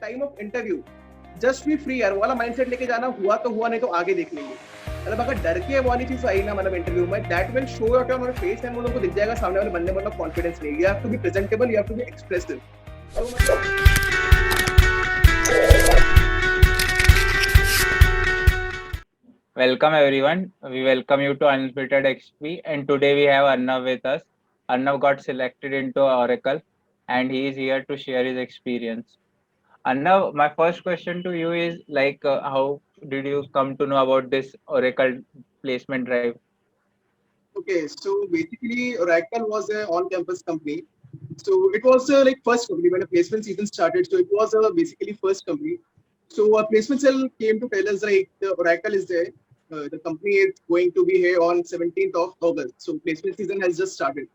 Time of interview just be free यार, वाला mindset लेके जाना, हुआ तो हुआ, नहीं तो आगे देख लेंगे। मतलब अगर डर के वाली चीज आई ना मतलब इंटरव्यू में, that will show out on your face and वो लोगों को दिख जाएगा सामने वाले बंदे में मतलब कॉन्फिडेंस नहीं है। You have to be presentable, you have to be expressive. तो Welcome everyone. We welcome you to Unfiltered XP, and today we have Arnav with us. Arnav got selected into Oracle and he is here to share his experience. Arnav, my first question to you is how did you come to know about this Oracle placement drive? okay, so basically Oracle was a on-campus company. So it was like first company when the placement season started. So it was basically first company. So a placement cell came to tell us like the Oracle is there. The company is going to be here on 17th of August. So placement season has just started.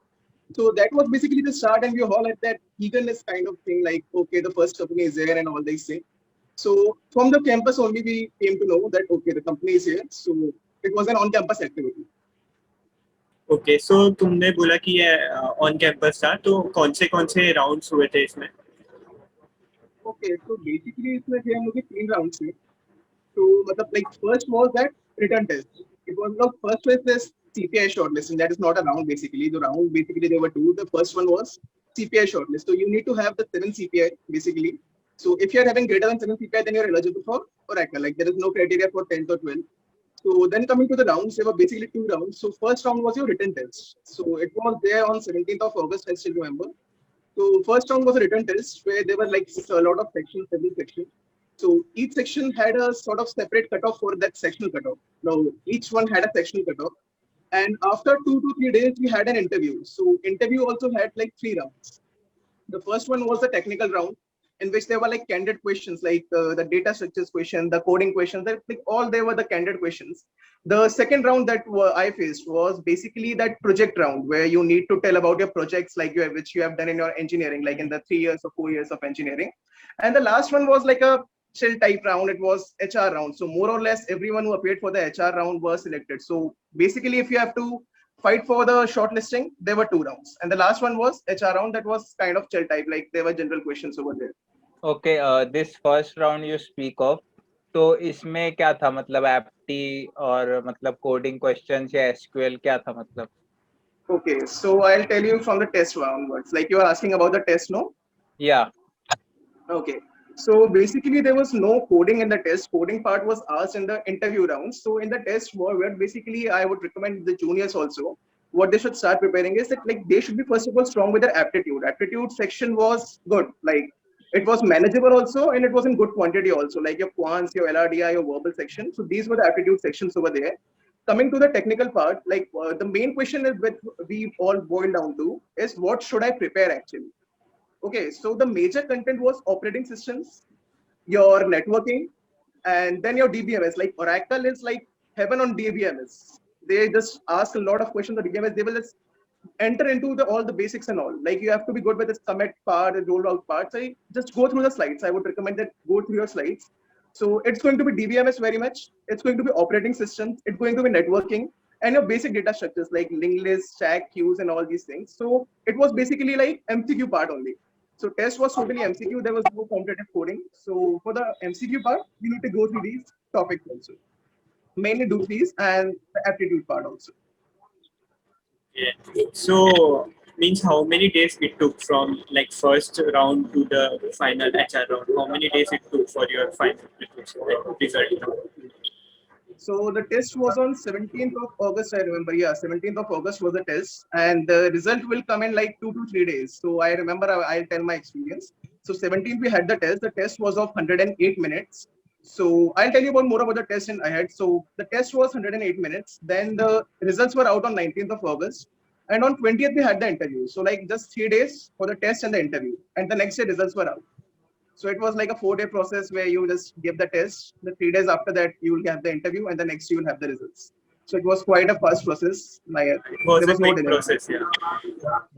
So that was basically the start, and we all had that eagerness kind of thing, like okay, the first company is there and all these things. So from the campus only we came to know that okay, the company is here. So it was an on-campus activity. Okay so तुमने बोला कि ये on campus था, तो कौन से rounds हुए थे इसमें? Okay, so basically इसमें थे हम लोग के 3 rounds थे. So मतलब like first was that written test. It was the first was this CPI shortlisting. That is not a round basically. The round basically there were two. The first one was CPI shortlist. So you need to have the 7 CPI basically. So if you are having greater than 7 CPI, then you are eligible for Oracle. Like there is no criteria for 10th or 12th. So then coming to the rounds, there were basically 2 rounds. So first round was your written test. So it was there on 17th of August, I still remember. So first round was a written test where there were like a lot of sections, every section. So each section had a sort of separate cutoff for that sectional cutoff. Now each one had a sectional cutoff. And after 2 to 3 days, we had an interview. So interview also had like 3 rounds. The first one was the technical round, in which there were like candid questions, like the data structures question, the coding questions, that like all they were the candid questions. The second round that I faced was basically that project round where you need to tell about your projects, like which you have done in your engineering, like in the 3 years or 4 years of engineering. And the last one was like a chill type round. It was HR round. So more or less everyone who appeared for the HR round was selected. So basically, if you have to fight for the shortlisting, there were 2 rounds, and the last one was HR round. That was kind of chill type, like there were general questions over there. Okay, this first round you speak of, तो इसमें क्या था मतलब एप्टी और मतलब coding questions या SQL क्या था मतलब? Okay, so I'll tell you from the test onwards. Like you are asking about the test, no? Yeah. Okay. So basically, there was no coding in the test. Coding part was asked in the interview round. So in the test, what basically I would recommend the juniors also, what they should start preparing is that like they should be first of all strong with their aptitude. Aptitude section was good. Like it was manageable also, and it was in good quantity also. Like your quants, your LRDI, your verbal section. So these were the aptitude sections over there. Coming to the technical part, like the main question is which we all boil down to is what should I prepare actually? Okay, so the major content was operating systems, your networking, and then your DBMS. Like Oracle is like heaven on DBMS. They just ask a lot of questions on DBMS. They will just enter into all the basics and all. Like you have to be good with the commit part and rollout part. So just go through the slides. I would recommend that go through your slides. So it's going to be DBMS very much. It's going to be operating systems. It's going to be networking and your basic data structures like linked list, stack, queues, and all these things. So it was basically like MCQ part only. So test was totally MCQ. There was no competitive coding. So for the MCQ part, you need to go through these topics also. Mainly do these and the aptitude part also. Yeah. So means how many days it took from like first round to the final HR round? How many days it took for your final result? So the test was on 17th of August, I remember. Yeah, 17th of August was the test, and the result will come in like 2 to 3 days. So I remember I'll tell my experience. So 17th we had the test. The test was of 108 minutes. So I'll tell you more about the test in ahead. So the test was 108 minutes. Then the results were out on 19th of August. And on 20th we had the interview. So like just 3 days for the test and the interview. And the next day results were out. So it was like a 4-day process where you just give the test. The 3 days after that, you will have the interview, and the next you will have the results. So it was quite a fast process. Like It was there a was no quick delay. process, yeah.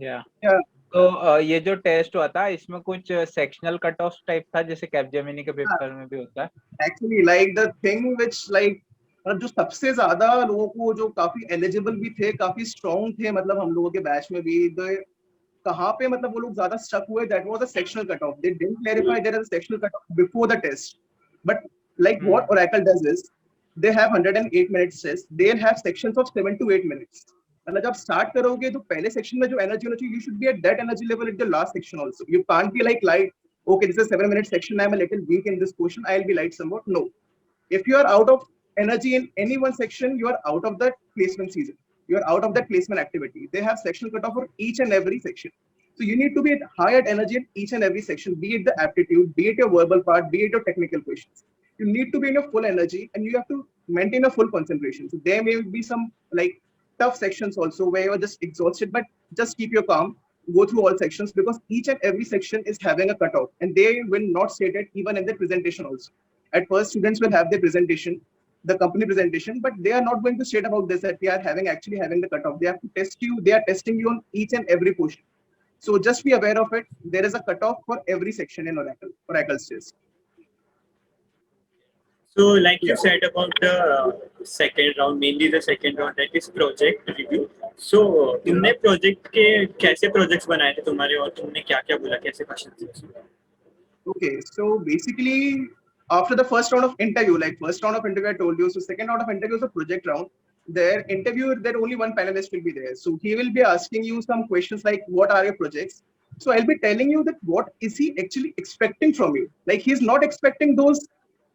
Yeah. Yeah. तो ये जो test हुआ था इसमें कुछ sectional cut off type था जैसे Capgemini के पेपर में भी होता है? Actually, like the thing which like जो सबसे ज्यादा लोगों को जो काफी एलिजिबल भी थे, काफी स्ट्रॉन्ग थे, मतलब हम लोगों के बैच में भी, the कहाँ पे मतलब वो लोग ज्यादा स्टक हुए, that was a sectional cutoff. They didn't clarify there is a sectional cutoff before the test. But like what Oracle does is they have 108 minutes test. They'll have sections of 7 to 8 minutes. मतलब जब start करोगे तो पहले section में जो energy होना चाहिए, you should be at that energy level at the last section also. You can't be like light. Okay, this is a 7-minute section. I'm a little weak in this portion. I'll be light somewhat. No. If you are out of energy in any one section, you are out of that placement season. You are out of that placement activity. They have sectional cutoff for each and every section. So you need to be at high at energy in each and every section, be it the aptitude, be it your verbal part, be it your technical questions. You need to be in your full energy and you have to maintain a full concentration. So there may be some like tough sections also where you're just exhausted, but just keep your calm, go through all sections because each and every section is having a cutoff and they will not state it even in the presentation also. At first, students will have their presentation, the company presentation, but they are not going to state about this that we are actually having the cutoff. They have to test you. They are testing you on each and every portion. So just be aware of it. There is a cutoff for every section in Oracle's test. So, like Yeah. you said about the second round, mainly the second round, that is project review. So, तुमने project के कैसे projects बनाए थे तुम्हारे और तुमने क्या क्या बोला, कैसे questions थे उसमें? Okay, so basically, after the first round of interview, like first round of interview, I told you. So second round of interview is a project round. There, interview, there only one panelist will be there. So he will be asking you some questions like, "What are your projects?" So I'll be telling you that what is he actually expecting from you. Like he's not expecting those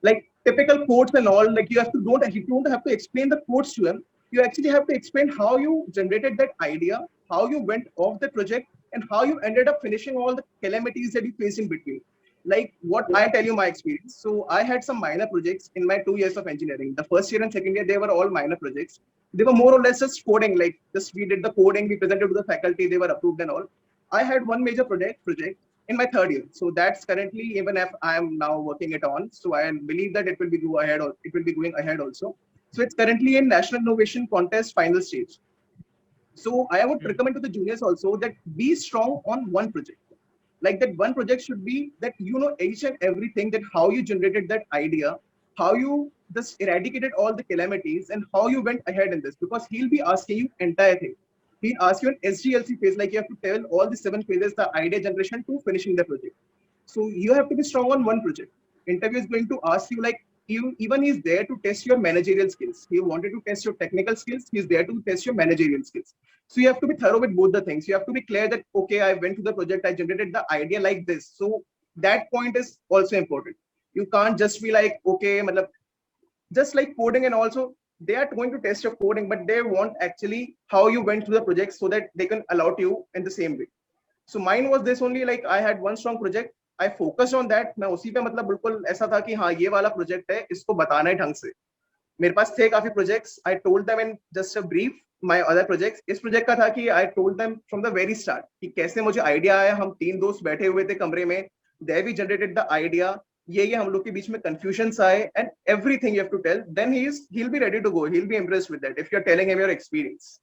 like typical quotes and all. Like you don't have to explain the quotes to him. You actually have to explain how you generated that idea, how you went off the project, and how you ended up finishing all the calamities that you faced in between. Like what I tell you my experience. So I had some minor projects in my 2 years of engineering. The first year and second year, they were all minor projects. They were more or less just coding, like just we did the coding, we presented to the faculty, they were approved and all. I had one major project in my third year. So that's currently, even if I am now working it on. So I believe that it will be going ahead also. So it's currently in National Innovation Contest final stage. So I would recommend to the juniors also that be strong on one project. Like that one project should be that you know each and everything, that how you generated that idea, how you just eradicated all the calamities and how you went ahead in this, because he'll be asking you entire thing. He'll ask you an SDLC phase, like you have to tell all the 7 phases, the idea generation to finishing the project. So you have to be strong on one project. Interview is going to ask you like, you even is there to test your managerial skills. He wanted to test your technical skills. He's there to test your managerial skills. So you have to be thorough with both the things. You have to be clear that, okay, I went to the project, I generated the idea like this. So that point is also important. You can't just be like, okay, just like coding, and also they are going to test your coding, but they want actually how you went through the project so that they can allow you in the same way. So mine was this only, like I had one strong project. I focused on that. मैं उसी पे मतलब बिल्कुल ऐसा था कि हाँ ये वाला प्रोजेक्ट है, इसको बताना है ढंग से. मेरे पास थे काफी projects. I told them in just a brief my other projects. इस प्रोजेक्ट का था कि I told them from the very start कि कैसे मुझे आइडिया आया. हम 3 दोस्त बैठे हुए थे कमरे में. There we generated the idea. ये हम लोग के बीच में confusions आए, and everything you have to tell. Then he'll be ready to go. He'll be impressed with that if you're telling him your experience.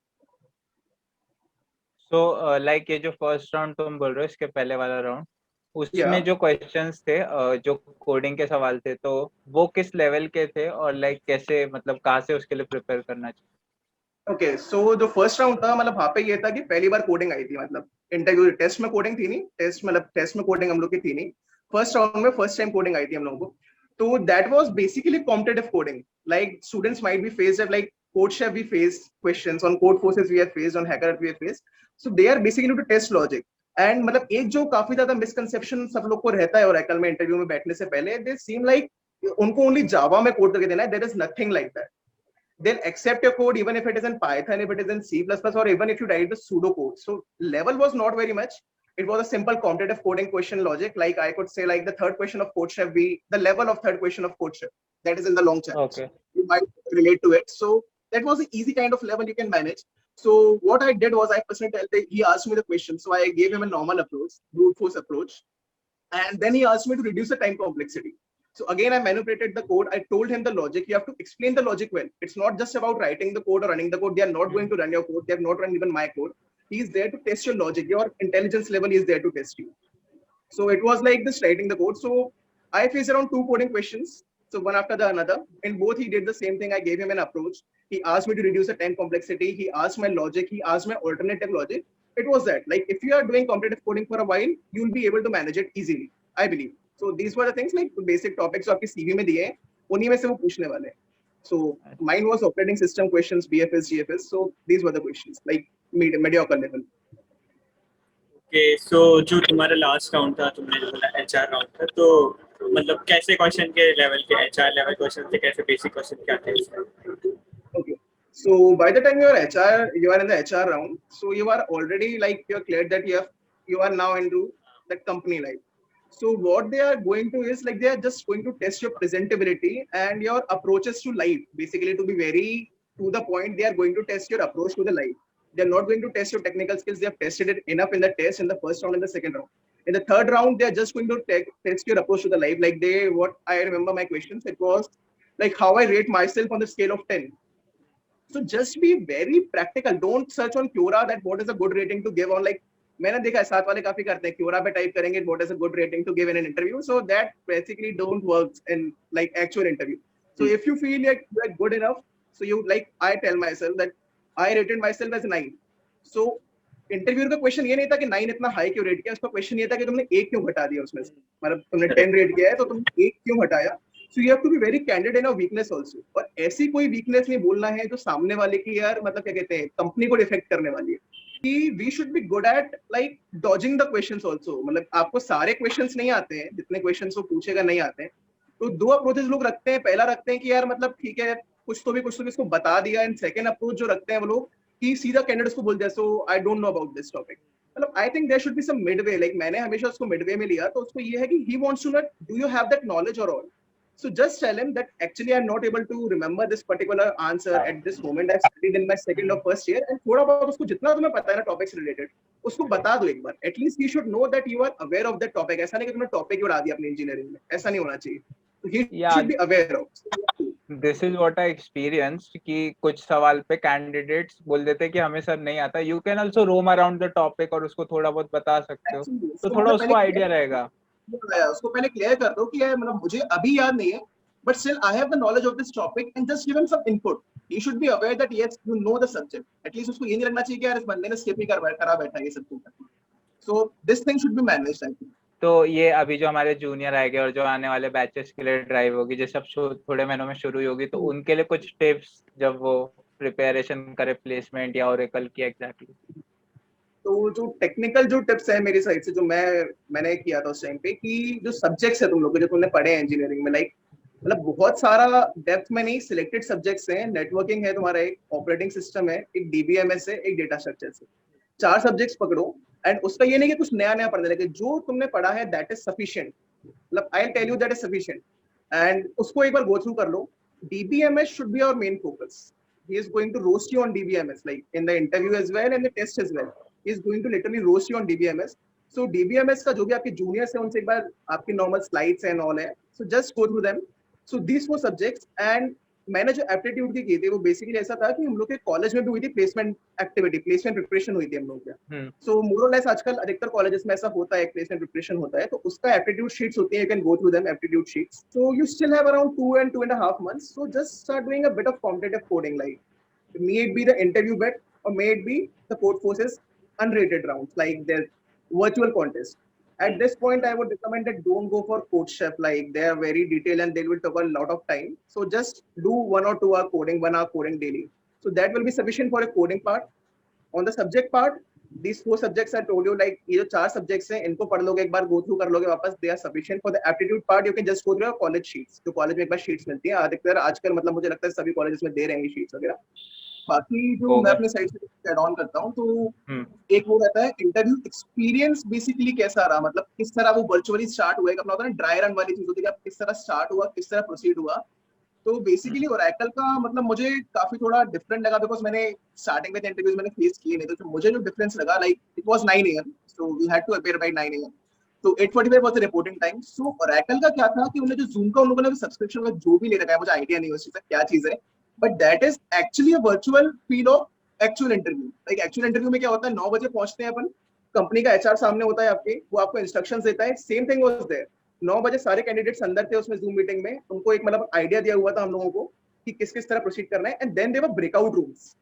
So like ये जो first round तुम बोल रहे हो, इसके पहले वाला राउंड, उसमें Yeah. जो क्वेश्चंस थे, जो कोडिंग के सवाल थे, तो वो किस लेवल के थे और लाइक कैसे, मतलब कहाँ से उसके लिए प्रिपेयर करना चाहिए? ओके, सो जो फर्स्ट राउंड था, मतलब वहाँ पे ये था कि पहली बार कोडिंग आई थी. मतलब इंटरव्यू टेस्ट में कोडिंग थी नहीं, टेस्ट में कोडिंग हम लोग की थी नहीं. फर्स्ट राउंड में फर्स्ट टाइम कोडिंग आई थी हम लोगों को. तो that was basically competitive coding. Like students might be faced like CodeChef we face questions on Codeforces, we have faced on hacker we have faced. So they are basically to test logic. And मतलब एक जो काफी ज्यादा misconception सब लोग को रहता है ओरेकल में इंटरव्यू में बैठने से पहले, दे सीम लाइक उनको ओनली जावा में कोड करके देना है. There is nothing like that. They'll accept your code even if it is in Python, if it is in C++, or even if you write the pseudo code. So level was not very much. It was a simple competitive coding question logic. Like I could say, like the third question of code chef, the level of third question of code chef, that is in the long challenge. Okay. You might relate to it. So that was an easy kind of level you can manage. So what I did was, I personally, he asked me the question, so I gave him a normal approach, brute force approach, and then he asked me to reduce the time complexity. So again, I manipulated the code. I told him the logic. You have to explain the logic well. It's not just about writing the code or running the code. They are not going to run your code. They have not run even my code. He is there to test your logic. Your intelligence level is there to test you. So it was like this writing the code. So I faced around 2 coding questions. So one after the another. In both, he did the same thing. I gave him an approach. He asked me to reduce the time complexity. He asked my logic. He asked my alternative logic. it was that, like, if you are doing competitive coding for a while, you'll be able to manage it easily, I believe. So these were the things, like basic topics जो आपके CV में दिए हैं, उन्हीं में से वो पूछने वाले हैं. So mine was operating system questions, BFS, GFS. So these were the questions, like mediocre level. Okay, so जो तुम्हारा लास्ट राउंड था, तुमने जो बोला एचआर राउंड था, तो मतलब कैसे क्वेश्चन के लेवल के एचआर लेवल क्वेश्चन थे, कैसे बेसिक क्वेश्चन क्या थे उसमें? Okay. So by the time you are in the HR round, so you are already, like, you're cleared that you are now into that company life. So what they are going to is, like, they are just going to test your presentability and your approaches to life. Basically, to be very to the point, they are going to test your approach to the life. They are not going to test your technical skills. They have tested it enough in the test in the first round and the second round. In the third round, they are just going to test your approach to the life. Like, what I remember my questions, it was like how I rate myself on the scale of 10. So just be very practical. Don't search on Quora that what is a good rating to give on, like, मैंने देखा है साथ वाले काफी करते हैं, Quora पे type करेंगे what is a good rating to give in an interview. So that basically don't work in, like, actual interview. So if you feel like you are good enough, so you, like, I tell myself that I rated myself as 9. So interview का question ये नहीं था कि 9 इतना high क्यों rate किया, उसका question ये था कि तुमने 1 क्यों घटा दिया उसमें से, मतलब तुमने 10 रेट किया है तो तुमने 1 क्यों हटाया. So you have to be very candid in your weakness also. और ऐसी कोई वीकनेस नहीं बोलना है जो सामने वाले की, यार, मतलब क्या कहते हैं, कंपनी को डिफेक्ट करने वाली है. कि we should be good at, like, dodging the questions also. मतलब आपको सारे क्वेश्चंस नहीं आते हैं, जितने क्वेश्चंस वो पूछेगा नहीं आते हैं, तो दो अप्रोचेस लोग रखते हैं. पहला रखते हैं कि यार, मतलब ठीक है, कुछ तो भी इसको बता दिया. एंड सेकंड अप्रोच जो रखते हैं वो लोग कि सीधा कैंडिडेट्स को बोल दिया, so I don't know about this topic. मतलब I think there should be some midway. Like, मैंने हमेशा उसको मिडवे में लिया, तो उसको ये है कि he wants to know, do you have that knowledge और all. So just tell him that actually I'm not able to remember this particular answer at this moment. I've studied in my second or first year, and थोड़ा बहुत उसको जितना तुम्हें पता है ना topic से रिलेटेड, उसको बता दो एक बार. At least he should know that you are aware of that topic. ऐसा नहीं कि तुमने टॉपिक उड़ा दिया अपनी इंजीनियरिंग में, ऐसा नहीं होना चाहिए. So he should be aware of. This is what I experienced कि कुछ सवाल पे कैंडिडेट्स बोल देते हैं कि हमें सर नहीं आता. You can also roam around the topic और उसको थोड़ा बहुत बता सकते हो, तो थोड़ा उसको आइडिया रहेगा. उसको पहले क्लियर कर दो कि यार, मतलब मुझे अभी याद नहीं है, but still I have the knowledge of this topic, and just give him some input. He should be aware that yes, you know the subject. At least उसको ये नहीं लगना चाहिए कि यार इस बंदे ने स्किप ही करा बैठा है ये सब कुछ. So this thing should be managed, I think. तो ये अभी जो हमारे जूनियर आएंगे और जो आने वाले बैचेस के लिए ड्राइव होगी, जो सब थोड़े महीनों में शुरू होगी, तो उनके लिए कुछ टिप्स जब वो प्रिपरेशन करे प्लेसमेंट या ओरेकल की एग्जैक्टली. तो जो टेक्निकल जो टिप्स है मेरी साइड से, जो मैंने किया था उस टाइम पे, कि जो सब्जेक्ट्स है तुम लोग जो तुमने पढ़े हैं इंजीनियरिंग में, लाइक, मतलब बहुत सारा डेप्थ में नहीं, सिलेक्टेड सब्जेक्ट्स हैं. नेटवर्किंग है तुम्हारा, एक ऑपरेटिंग सिस्टम है, एक डीबीएमएस है, एक डेटा स्ट्रक्चर है. 4 सब्जेक्ट्स पकड़ो. एंड उसका ये नहीं कि कुछ नया पढ़ने लगे. जो तुमने पढ़ा है दैट इज सफिशिएंट. मतलब I will tell you that is sufficient. And उसको एक बार गो थ्रू कर लो. DBMS should be our main focus. He is going to roast you on DBMS, like in the interview as well and the test as well. He is going to literally roast you on DBMS. So DBMS का जो भी आपके juniors हैं उनसे एक बार आपकी normal slides and all है, so just go through them. So these 4 subjects. And मैंने जो एप्टीट्यूड की थी वो बेसिकली ऐसा था कि हम लोग के कॉलेज में भी हुई थी प्लेसमेंट एक्टिविटी, प्लेसमेंट प्रिपरेशन हुई थी हम लोग का. सो मोर और लेस आजकल अधिकतर कॉलेजेस में ऐसा होता है, प्लेसमेंट प्रिपरेशन होता है, तो उसका एप्टीट्यूड शीट्स होती है. You can go through them, aptitude sheets. So you still have around 2 and 2.5 months. So just start doing a bit of competitive coding, like may it be the interview bit or may it be the Codeforces unrated rounds, like their virtual contest. At this point, I would recommend that don't go for CodeChef. Like, they are very detailed and they will take a lot of time. So just do 1 or 2 hour coding, 1 hour coding daily. So that will be sufficient for a coding part. On the subject part, these 4 subjects I told you, like ये जो 4 subjects हैं, इनको पढ़ लोगे एक बार, go through कर लोगे वापस, they are sufficient. For the aptitude part, you can just go through your college sheets. जो college में एक बार sheets मिलती है, अधिकतर आजकल, मतलब मुझे लगता है सभी colleges में दे रहे हैं sheets वगैरह. बाकी जो मैं अपने साइड से ऐड ऑन करता हूँ, तो एक वो रहता है इंटरव्यू एक्सपीरियंस. बेसिकली कैसा रहा, मतलब किस तरह वो वर्चुअली स्टार्ट हुआ, अपना होता है ड्राई रन वाली चीज होती है, किस तरह स्टार्ट हुआ, किस तरह प्रोसीड हुआ. तो बेसिकली ओरेकल का मतलब मुझे काफी थोड़ा डिफरेंट लगा, बिकॉज मैंने स्टार्टिंग में इंटरव्यूज मैंने फेस किए नहीं, तो मुझे जो डिफरेंस लगा, like it was 9 AM, so we had to appear by 9 AM. तो 8:45 was the reporting time. So Oracle का क्या था कि उन्होंने जो जूम का उन लोगों ने सब्सक्रिप्शन का जो भी ले रखा है, मुझे आइडिया नहीं है उस चीज का क्या चीज है, but that is actually a virtual feel of actual interview. Like actual interview में क्या होता है, 9 बजे पहुंचते हैं अपन, कंपनी का एचआर सामने होता है आपके, वो आपको इंस्ट्रक्शंस देता है. Same thing was there. 9 बजे सारे कैंडिडेट्स अंदर थे उसमें जूम मीटिंग में, उनको एक मतलब आइडिया दिया हुआ था हम लोगों को कि किस किस तरह प्रोसीड करना है. And then there were breakout rooms.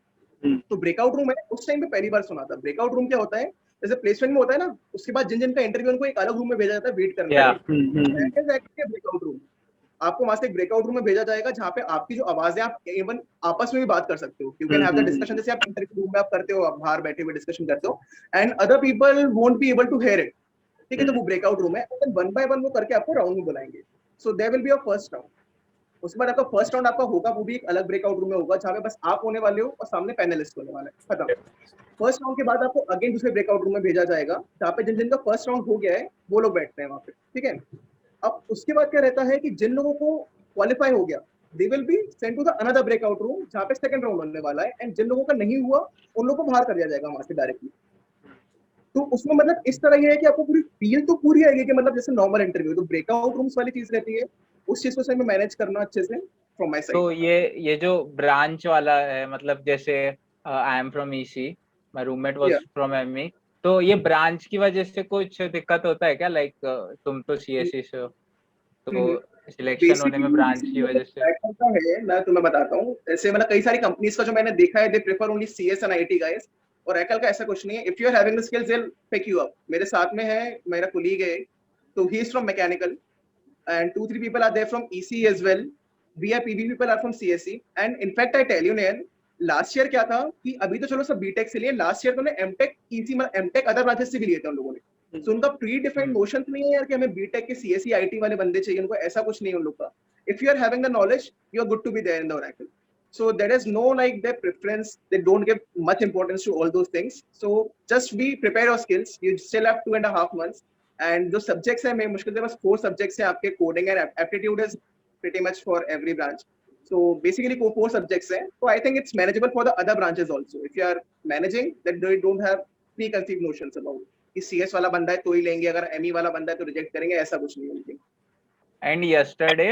तो ब्रेकआउट रूम है, उस टाइम पे पहली बार सुना था। ब्रेकआउट रूम क्या होता है, जैसे प्लेसमेंट में होता है ना, उसके बाद जिन जिन का इंटरव्यू उनको एक अलग रूम में भेजा जाता है वेट करने के Yeah. लिए, ब्रेकआउट रूम। आपको वहां से एक ब्रेकआउट रूम में भेजा जाएगा जहाँ पे आपकी जो आवाज है आप इवन आपस में भी बात कर सकते हो, you can have the discussion, जैसे आप इंटरव्यू रूम में आप करते हो, आप बाहर बैठे हुए डिस्कशन करते हो, and other people won't be able to hear it, ठीक है। तो वो ब्रेकआउट रूम है, वन बाय वन वो करके आपको राउंड में बुलाएंगे। So there will be your first round. उसके बाद आपका फर्स्ट राउंड आपका होगा, वो भी एक अलग ब्रेकआउट रूम में होगा जहाँ पे बस आप होने वाले हो और सामने पैनलिस्ट होने वाला है, खत्म। फर्स्ट राउंड के बाद आपको अगेन दूसरे ब्रेकआउट रूम में भेजा जाएगा जहाँ पे जिन जिनका फर्स्ट राउंड हो गया है वो लोग बैठते हैं वहाँ पे, ठीक है। अब उसके बाद क्या रहता है कि जिन लोगों को क्वालिफाई हो गया, they will be sent to the another breakout room जहाँ पे सेकंड राउंड होने वाला है, एंड जिन लोगों का नहीं हुआ उन लोगों को बाहर कर दिया जाएगा वहां से डायरेक्टली। तो उसमें मतलब इस तरह ये है कि आपको पूरी फील तो पूरी आएगी कि मतलब जैसे नॉर्मल इंटरव्यू, तो ब्रेकआउट रूम्स वाली चीज रहती है, उस चीज को सही में मैनेज करना अच्छे से फ्रॉम माय तो साइड। ये जो ब्रांच वाला है, मतलब जैसे I am from EC, my roommate was Yeah. From ME, तो ये ब्रांच की वजह से कुछ दिक्कत होता है क्या? लाइक तुम तो सीएससी से हो, तो सिलेक्शन होने में ब्रांच की वजह से? है, मैं तुम्हें बताता हूँ, ऐसे मतलब कई सारी कंपनीज का जो मैंने देखा है, they prefer only CS and IT guys, और एकल का ऐसा कुछ नहीं है। If you are having the skills they will pick you up. मेरे साथ में है मेरा कोलीग है, तो he is from mechanical and 2-3 people are there from EC as well. We are PV people are from CSE, and in fact I tell you Nayan, last year क्या था कि अभी तो चलो सब बीटेक से लिए, लास्ट ईयर तो उन्होंने एमटेक ईसी मतलब एमटेक अदर ब्रांचेस से भी लिए थे उन लोगों ने। सो उनका प्री डिफाइंड नोशन नहीं है यार कि हमें बीटेक के सीएसई आईटी वाले बंदे चाहिए, उनको ऐसा कुछ नहीं है उन लोग का। If you are having the knowledge you are good to be there in the Oracle. So there is no like their preference. They don't give much importance to all those things. So just be prepare your skills. You still have 2.5 months. And जो subjects है, मैं मुश्किल से बस 4 subjects है आपके, coding and aptitude is pretty much for every branch. So basically 4 subjects हैं. So I think it's manageable for the other branches also. If you are managing, then they don't have preconceived notions about कि CS वाला बंदा है तो ही लेंगे, अगर ME वाला बंदा है तो रिजेक्ट करेंगे, ऐसा कुछ नहीं है। And yesterday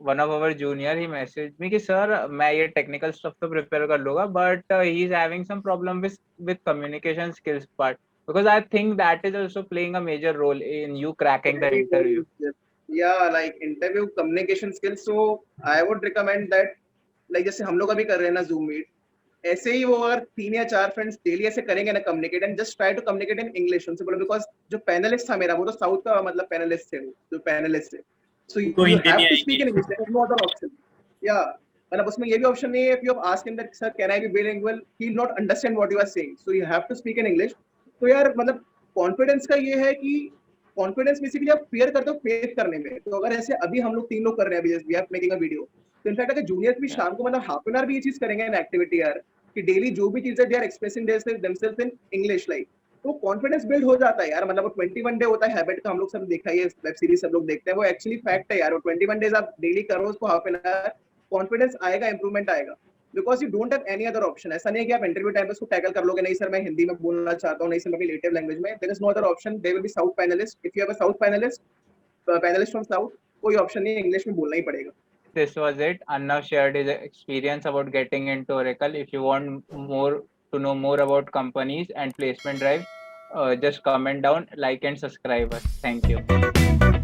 one of our junior he messaged me कि सर मैं ये टेक्निकल स्टफ तो प्रिपेयर कर लूंगा, but he is having some problem with communication skills part, because I think that is also playing a major role in you cracking the interview. Yeah, like interview communication skills. So I would recommend that, like जैसे हम लोग अभी कर रहे हैं ना Zoom meet, ऐसे ही वो अगर 3 या 4 फ्रेंड्स डेली ऐसे करेंगे ना communicate, and just try to communicate in English उनसे बोलो, बिकॉज जो पैनलिस्ट था मेरा वो तो साउथ का मतलब पैनलिस्ट थे, जो पैनलिस्ट थे, so you have to speak in English, there is no other option. या मतलब उसमें ये भी ऑप्शन नहीं है, if you have asked him that sir can I be bilingual, he will not understand what you are saying, so you have to speak in English. तो यार मतलब कॉन्फिडेंस का ये है कि कॉन्फिडेंस बेसिकली आप फेयर करते हो फेस करने में। तो अगर ऐसे अभी हम लोग 3 लोग कर रहे हैं, अभी we are making a video, तो इनफैक्ट अगर जूनियर्स भी शाम को मतलब हाफ एन आवर भी ये चीज करेंगे ना एक्टिविटी यार, कि डेली जो भी चीजें they are expressing themselves in English, like तो कॉन्फिडेंस बिल्ड हो जाता है यार। मतलब 21 डे होता है हैबिट का, हम लोग सब देखा ही है, वेब सीरीज सब लोग देखते हैं, वो एक्चुअली फैक्ट है यार। वो 21 डेज आप डेली करो उसको हाफ एन आवर, कॉन्फिडेंस आएगा, इंप्रूवमेंट आएगा, because you don't have any other option. ऐसा नहीं है कि आप इंटरव्यू टाइम पे उसको टैकल कर लोगे, नहीं सर मैं हिंदी में बोलना चाहता हूँ, नहीं सर मैं अपनी नेटिव लैंग्वेज में, there is no other option, there will be south panelist. If you have a south panelist from south, कोई ऑप्शन नहीं है, इंग्लिश में बोलना ही पड़ेगा। This was it. Arnav shared his experience about getting into Oracle. If you want to know more about companies and placement drives, just comment down, like and subscribe us. Thank you.